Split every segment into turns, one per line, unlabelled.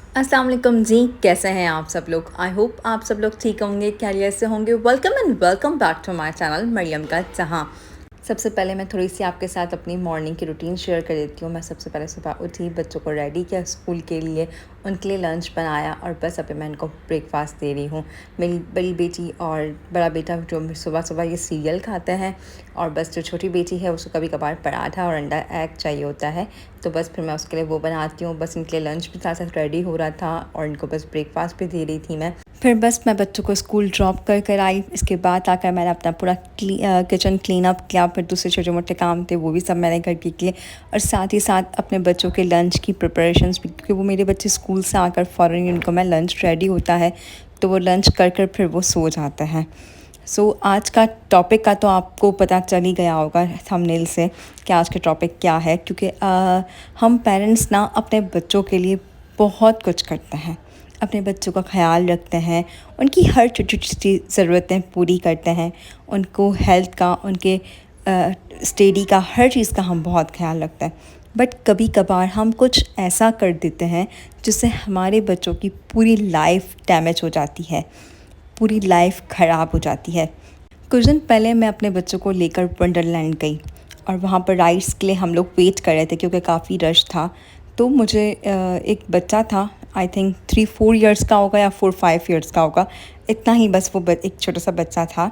अस्सलाम वालेकुम जी, कैसे हैं आप सब लोग? आई होप आप सब लोग ठीक होंगे, खैरियत से होंगे। Welcome back to my channel Maryam का जहां। सबसे पहले मैं थोड़ी-सी आपके साथ अपनी मॉर्निंग की रूटीन शेयर कर देती हूँ। मैं सबसे पहले सुबह उठी, बच्चों को रेडी किया स्कूल के लिए, उनके लिए लंच बनाया और बस अभी मैं इनको ब्रेकफ़ास्ट दे रही हूँ। मेरी बड़ी बेटी और बड़ा बेटा जो सुबह-सुबह ये सीरियल खाते हैं और बस जो छोटी बेटी है उसको कभी-कभार पराठा और अंडा एग चाहिए होता है। तो बस फिर मैं उसके लिए वो बनाती हूँ। बस इनके लिए लंच भी साथ-साथ रेडी हो रहा था और इनको बस ब्रेकफ़ास्ट भी दे रही थी मैं। फिर बस मैं बच्चों को स्कूल ड्रॉप कर कर आई। इसके बाद आकर मैंने अपना पूरा किचन क्लीन अप किया। फिर दूसरे छोटे-मोटे काम थे वो भी सब मैंने घर के किए और साथ ही साथ अपने बच्चों के लंच की प्रिपरेशंस भी, क्योंकि वो मेरे बच्चे स्कूल से आकर फ़ौरन उनको मैं लंच रेडी होता है तो वो लंच कर कर फिर वो सो जाते हैं। आज का टॉपिक का तो आपको पता चल ही गया होगा थंबनेल से कि आज का टॉपिक क्या है, क्योंकि हम पेरेंट्स ना अपने बच्चों के लिए बहुत कुछ करते हैं। अपने बच्चों का ख़्याल रखते हैं, उनकी हर छोटी-छोटी ज़रूरतें पूरी करते हैं, उनको हेल्थ का, उनके स्टडी का, हर चीज़ का हम बहुत ख़्याल रखते हैं। बट कभी-कभार हम कुछ ऐसा कर देते हैं जिससे हमारे बच्चों की पूरी लाइफ डैमेज हो जाती है, पूरी लाइफ ख़राब हो जाती है। कुछ दिन पहले मैं अपने बच्चों को लेकर वंडरलैंड गई और वहाँ पर राइड्स के लिए हम लोग वेट कर रहे थे क्योंकि काफ़ी रश था। तो मुझे एक बच्चा था, आई थिंक 3-4 इयर्स का होगा या 4-5 इयर्स का होगा, इतना ही बस वो एक छोटा-सा बच्चा था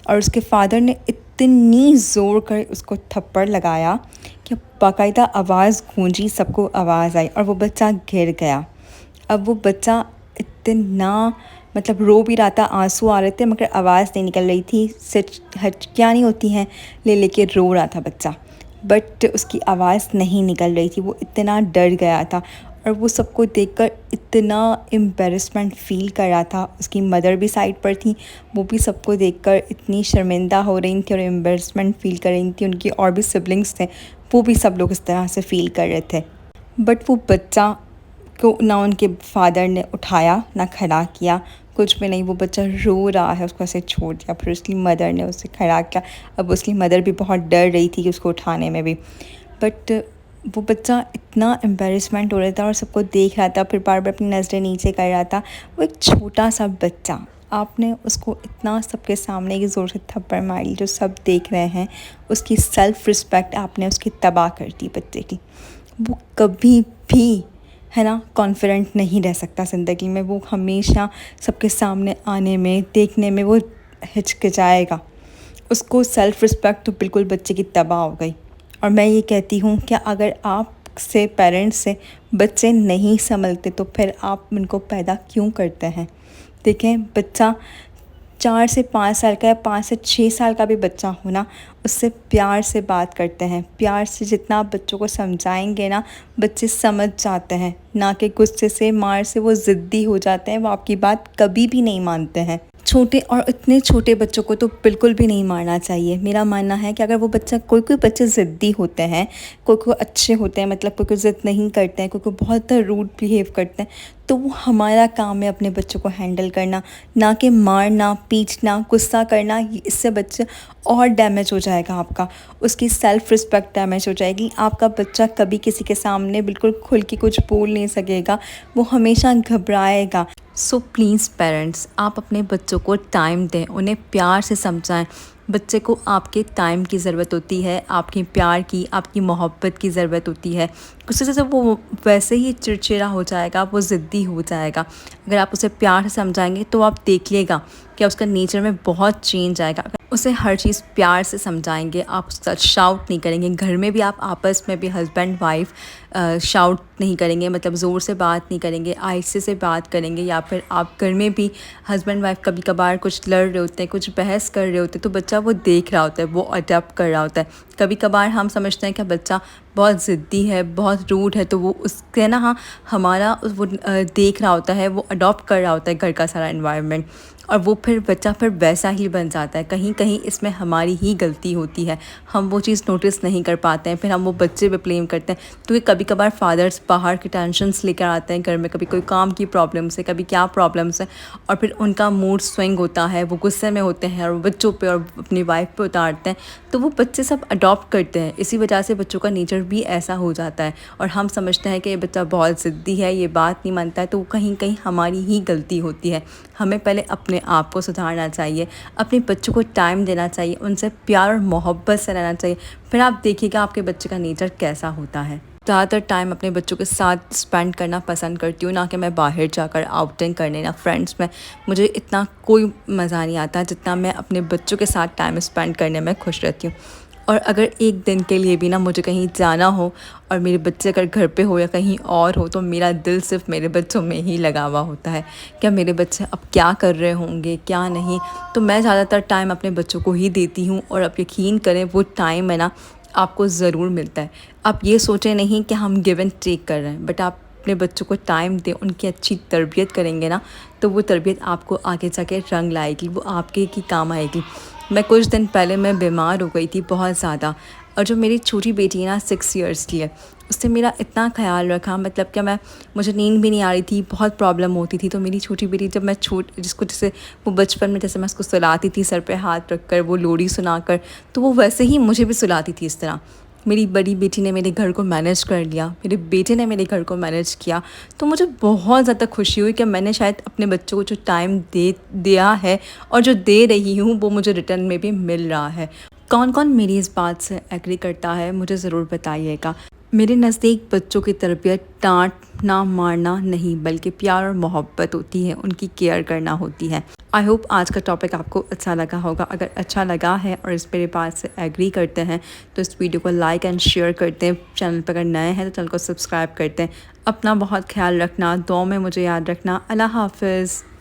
और उसके फादर ने इतनी ज़ोर कर उसको थप्पड़ लगाया कि बाकायदा आवाज़ गूंजी, सबको आवाज़ आई और वो बच्चा गिर गया। अब वो बच्चा इतना मतलब रो भी रहा था, आँसू आ रहे थे मगर आवाज़ नहीं निकल रही थी। सिर्फ हचकियाँ नहीं होती हैं, ले लेके रो रहा था बच्चा, बट उसकी आवाज़ नहीं निकल रही थी। वो इतना डर गया था और वो सबको देखकर इतना एम्बैरेसमेंट फ़ील कर रहा था। उसकी मदर भी साइड पर थी, वो भी सबको देखकर इतनी शर्मिंदा हो रही थी और एम्बैरेसमेंट फ़ील कर रही थी। उनकी और भी सिबलिंग्स थे, वो भी सब लोग इस तरह से फ़ील कर रहे थे। बट वो बच्चा को ना उनके फादर ने उठाया, ना खड़ा किया, कुछ भी नहीं। वो बच्चा रो रहा है, उसको ऐसे छोड़ दिया। फिर उसकी मदर ने उसे खड़ा किया। अब उसकी मदर भी बहुत डर रही थी कि उसको उठाने में भी, बट वो बच्चा इतना एम्बैरेसमेंट हो रहा था और सबको देख रहा था, फिर बार-बार अपनी नज़रें नीचे कर रहा था। वो एक छोटा-सा बच्चा, आपने उसको इतना सबके सामने की ज़ोर से थप्पड़ मारी जो सब देख रहे हैं, उसकी सेल्फ़ रिस्पेक्ट आपने उसकी तबाह कर दी बच्चे की। वो कभी भी, है ना, कॉन्फिडेंट नहीं रह सकता ज़िंदगी में। वो हमेशा सबके सामने आने में, देखने में वो हिचकिचाएगा। उसको सेल्फ़ रिस्पेक्ट तो बिल्कुल बच्चे की तबाह हो गई। और मैं ये कहती हूँ कि अगर आप से पेरेंट्स से बच्चे नहीं संभलते तो फिर आप उनको पैदा क्यों करते हैं? देखें, बच्चा 4 से 5 साल का या 5 से 6 साल का भी बच्चा हो ना, उससे प्यार से बात करते हैं। प्यार से जितना आप बच्चों को समझाएँगे ना, बच्चे समझ जाते हैं। ना कि गुस्से से, मार से वो ज़िद्दी हो जाते हैं, वो आपकी बात कभी भी नहीं मानते हैं। छोटे और इतने छोटे बच्चों को तो बिल्कुल भी नहीं मारना चाहिए। मेरा मानना है कि अगर वो बच्चा, कोई-कोई बच्चे ज़िद्दी होते हैं, कोई-कोई अच्छे होते हैं, मतलब कोई-कोई ज़िद नहीं करते हैं, कोई-कोई बहुत रूड बिहेव करते हैं, तो वो हमारा काम है अपने बच्चों को हैंडल करना, ना कि मारना, पीटना, गुस्सा करना। इससे बच्चा और डैमेज हो जाएगा आपका, उसकी सेल्फ़ रिस्पेक्ट डैमेज हो जाएगी। आपका बच्चा कभी किसी के सामने बिल्कुल खुल के कुछ बोल नहीं सकेगा, वो हमेशा घबराएगा। सो प्लीज़ पेरेंट्स, आप अपने बच्चों को टाइम दें, उन्हें प्यार से समझाएं। बच्चे को आपके टाइम की ज़रूरत होती है, आपके प्यार की, आपकी मोहब्बत की ज़रूरत होती है। गुस्से से वो वैसे ही चिड़चिड़ा हो जाएगा, वो ज़िद्दी हो जाएगा। अगर आप उसे प्यार से समझाएंगे तो आप देखिएगा कि उसका नेचर में बहुत चेंज आएगा। उसे हर चीज़ प्यार से समझाएंगे, आप उसके साथ शाउट नहीं करेंगे। घर में भी आप आपस में भी हस्बैंड वाइफ शाउट नहीं करेंगे, मतलब ज़ोर से बात नहीं करेंगे, आहिस्ते से बात करेंगे। या फिर आप घर में भी हस्बैंड वाइफ कभी कभार कुछ लड़ रहे होते हैं, कुछ बहस कर रहे होते हैं, तो बच्चा वो देख रहा होता है, वो अडॉप्ट कर रहा होता है। कभी कभार हम समझते हैं कि बच्चा बहुत ज़िद्दी है, बहुत रूड है, तो वो उसके ना, हाँ, हमारा वो देख रहा होता है, वो अडॉप्ट कर रहा होता है घर का सारा एनवायरनमेंट। और वो फिर बच्चा फिर वैसा ही बन जाता है। कहीं कहीं इसमें हमारी ही गलती होती है, हम वो चीज़ नोटिस नहीं कर पाते हैं, फिर हम वो बच्चे पे ब्लेम करते हैं। क्योंकि कभी कभार फादर्स बाहर की टेंशन्स लेकर आते हैं घर में, कभी कोई काम की प्रॉब्लम्स है, कभी क्या प्रॉब्लम्स है, और फिर उनका मूड स्विंग होता है, वो गुस्से में होते हैं और बच्चों पे और अपनी वाइफ पे उतारते हैं। तो वो बच्चे सब अडॉप्ट करते हैं, इसी वजह से बच्चों का नेचर भी ऐसा हो जाता है। और हम समझते हैं कि ये बच्चा बहुत ज़िद्दी है, ये बात नहीं मानता है, तो कहीं कहीं हमारी ही गलती होती है। हमें पहले अपने आप को सुधारना चाहिए, अपने बच्चों को टाइम देना चाहिए, उनसे प्यार और मोहब्बत से रहना चाहिए। फिर आप देखिएगा आपके बच्चे का नेचर कैसा होता है। ज़्यादातर टाइम अपने बच्चों के साथ स्पेंड करना पसंद करती हूँ, ना कि मैं बाहर जाकर आउटिंग करने ना फ्रेंड्स में। मुझे इतना कोई मज़ा नहीं आता जितना मैं अपने बच्चों के साथ टाइम स्पेंड करने में खुश रहती हूँ। और अगर एक दिन के लिए भी ना मुझे कहीं जाना हो और मेरे बच्चे अगर घर पे हो या कहीं और हो, तो मेरा दिल सिर्फ मेरे बच्चों में ही लगा हुआ होता है। क्या मेरे बच्चे अब क्या कर रहे होंगे क्या नहीं, तो मैं ज़्यादातर टाइम अपने बच्चों को ही देती हूँ। और आप यकीन करें वो टाइम है ना आपको ज़रूर मिलता है। आप ये सोचें नहीं कि हम गिव एंड टेक कर रहे हैं, बट आप अपने बच्चों को टाइम दें, उनकी अच्छी तरबियत करेंगे ना, तो वो तरबियत आपको आगे जाके रंग लाएगी, वो आपके की काम आएगी। मैं कुछ दिन पहले मैं बीमार हो गई थी बहुत ज़्यादा, और जो मेरी छोटी बेटी है ना 6 इयर्स की है, उसने मेरा इतना ख्याल रखा। मतलब क्या, मुझे नींद भी नहीं आ रही थी, बहुत प्रॉब्लम होती थी। तो मेरी छोटी बेटी, जब मैं जिसको जैसे वो बचपन में जैसे मैं उसको सुलाती थी सर पे हाथ रख कर, वो लोरी सुनाकर, तो वो वैसे ही मुझे भी सुलाती थी इस तरह। मेरी बड़ी बेटी ने मेरे घर को मैनेज कर लिया, मेरे बेटे ने मेरे घर को मैनेज किया। तो मुझे बहुत ज़्यादा खुशी हुई कि मैंने शायद अपने बच्चों को जो टाइम दिया है और जो दे रही हूँ वो मुझे रिटर्न में भी मिल रहा है। कौन कौन मेरी इस बात से एग्री करता है मुझे ज़रूर बताइएगा। मेरे नज़दीक बच्चों की तरबियत डांटना मारना नहीं, बल्कि प्यार और मोहब्बत होती है, उनकी केयर करना होती है। आई होप आज का टॉपिक आपको अच्छा लगा होगा। अगर अच्छा लगा है और इस मेरे बात से एग्री करते हैं तो इस वीडियो को लाइक एंड शेयर करते हैं। चैनल पर अगर नए हैं तो चैनल को सब्सक्राइब करते हैं। अपना बहुत ख्याल रखना, दुआ में मुझे याद रखना। अल्लाह हाफ़िज़।